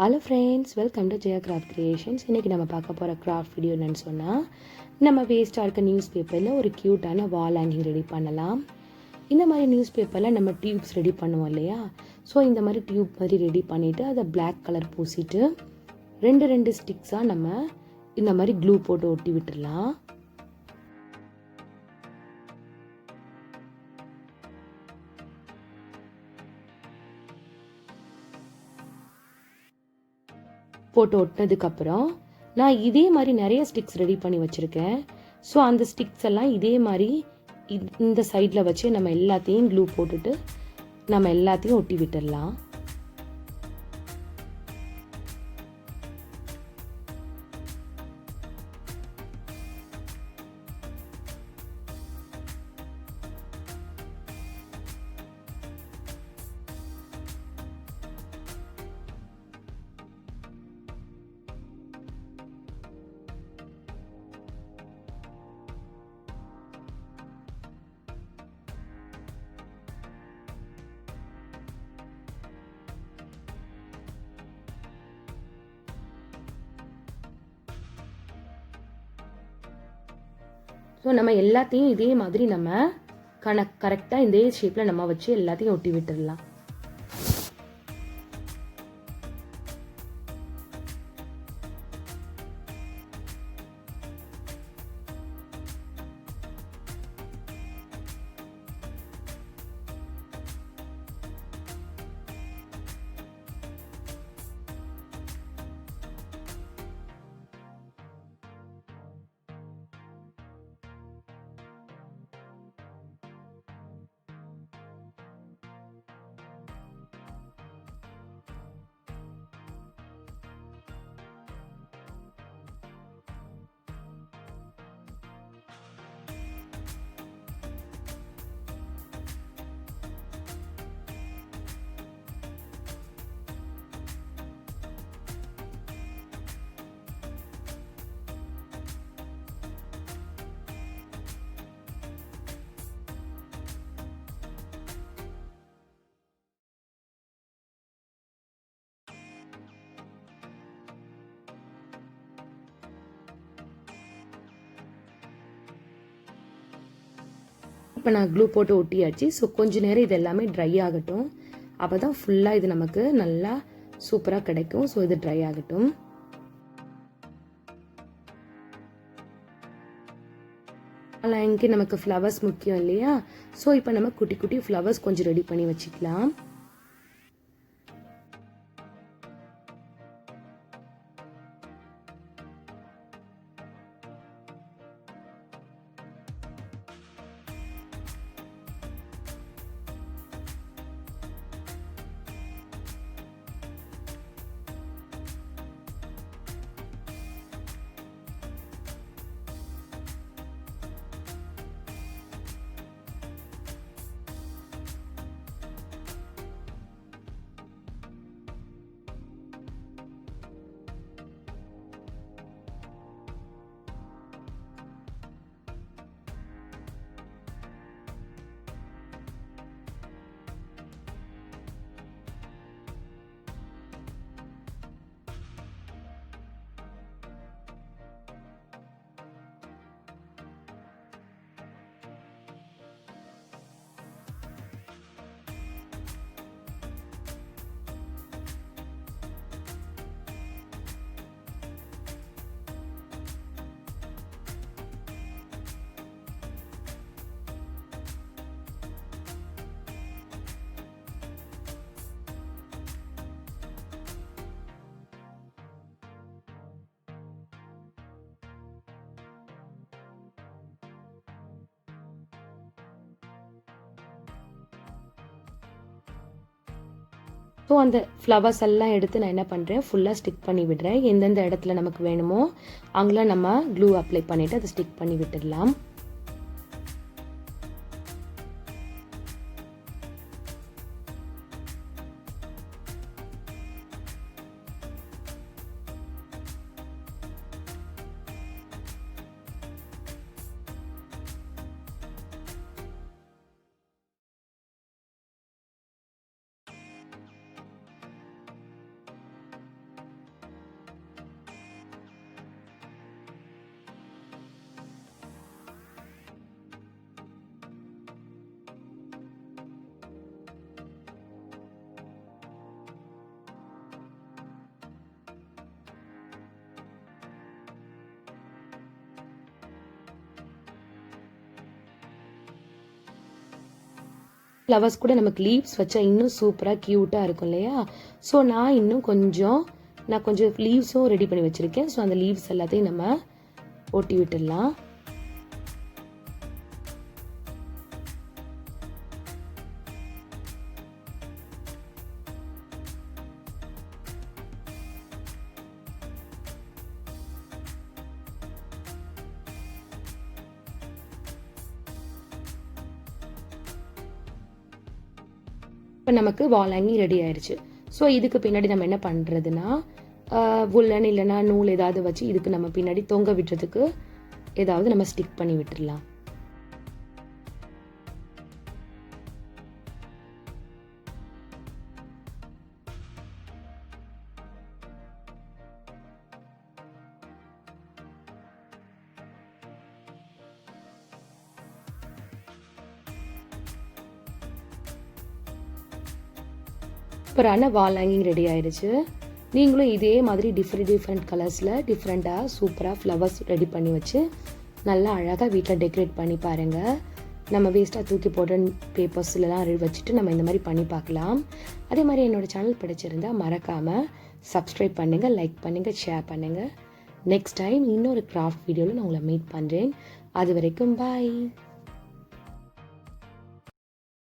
Hello friends, welcome to Jaya craft creations. இன்றைக்கி நம்ம பார்க்க போகிற கிராஃப்ட் வீடியோ என்னென்னு சொன்னால், நம்ம வேஸ்ட்டாக இருக்க நியூஸ் பேப்பரில் ஒரு க்யூட்டான வால் ஹேங்கிங் ரெடி பண்ணலாம். இந்த மாதிரி நியூஸ் பேப்பரில் நம்ம டியூப்ஸ் ரெடி பண்ணுவோம் இல்லையா? ஸோ இந்த மாதிரி டியூப் மாதிரி ரெடி பண்ணிவிட்டு அதை பிளாக் கலர் பூசிட்டு ரெண்டு ஸ்டிக்ஸாக நம்ம இந்த மாதிரி க்ளூ போட்டு ஒட்டி விட்டுடலாம். போட்டு ஒட்டினதுக்கப்புறம் நான் இதே மாதிரி நிறைய ஸ்டிக்ஸ் ரெடி பண்ணி வச்சுருக்கேன். ஸோ அந்த ஸ்டிக்ஸ் எல்லாம் இதே மாதிரி இந்த சைடில் வச்சு நம்ம எல்லாத்தையும் க்ளூ போட்டுட்டு நம்ம எல்லாத்தையும் ஒட்டி விட்டுடலாம். ஸோ நம்ம எல்லாத்தையும் இதே மாதிரி நம்ம கரெக்டாக இதே ஷேப்பில் நம்ம வச்சு எல்லாத்தையும் ஒட்டி விட்டுடலாம். இப்போ நான் க்ளூ போட்டு ஒட்டியாச்சு. ஸோ கொஞ்ச நேரம் இது எல்லாமே ட்ரை ஆகட்டும். அப்போ தான் ஃபுல்லாக இது நமக்கு நல்லா சூப்பராக கிடைக்கும். ஸோ இது ட்ரை ஆகட்டும். இங்கே நமக்கு ஃப்ளவர்ஸ் முக்கியம் இல்லையா? ஸோ இப்போ நம்ம குட்டி குட்டி ஃப்ளவர்ஸ் கொஞ்சம் ரெடி பண்ணி வச்சுக்கலாம். ஸோ அந்த ஃப்ளவர்ஸ் எல்லாம் எடுத்து நான் என்ன பண்ணுறேன், ஃபுல்லாக ஸ்டிக் பண்ணி விடுறேன். எந்தெந்த இடத்துல நமக்கு வேணுமோ அங்கெல்லாம் நம்ம க்ளூ அப்ளை பண்ணிவிட்டு அதை ஸ்டிக் பண்ணி விட்டுடலாம். ஃப்ளவர்ஸ் கூட நமக்கு லீவ்ஸ் வச்சா இன்னும் சூப்பராக க்யூட்டாக இருக்கும் இல்லையா? ஸோ நான் கொஞ்சம் லீவ்ஸும் ரெடி பண்ணி வச்சுருக்கேன். ஸோ அந்த லீவ்ஸ் எல்லாத்தையும் நம்ம ஒட்டி விட்டுடலாம். இப்போ நமக்கு வால் ஹேங்கிங் ரெடி ஆயிடுச்சு. ஸோ இதுக்கு பின்னாடி நம்ம என்ன பண்ணுறதுன்னா, உல்லன் இல்லைன்னா நூல் ஏதாவது வச்சு இதுக்கு நம்ம பின்னாடி தொங்க விட்டுறதுக்கு ஏதாவது நம்ம ஸ்டிக் பண்ணி விட்டுடலாம். சூப்பரான வால் ஹேங்கிங் ரெடி ஆயிடுச்சு. நீங்களும் இதே மாதிரி டிஃப்ரெண்ட் கலர்ஸில் டிஃப்ரெண்ட்டாக சூப்பராக ஃப்ளவர்ஸ் ரெடி பண்ணி வச்சு நல்லா அழகாக வீட்டில் டெக்கரேட் பண்ணி பாருங்கள். நம்ம வேஸ்ட்டாக தூக்கி போடுற பேப்பர்ஸ்லாம் வச்சுட்டு நம்ம இந்த மாதிரி பண்ணி பார்க்கலாம். அதே மாதிரி என்னோடய சேனல் பிடிச்சிருந்தால் மறக்காமல் சப்ஸ்கிரைப் பண்ணுங்கள், லைக் பண்ணுங்கள், ஷேர் பண்ணுங்கள். நெக்ஸ்ட் டைம் இன்னொரு கிராஃப்ட் வீடியோவில் நான் உங்களை மீட் பண்ணுறேன். அது வரைக்கும் பாய்.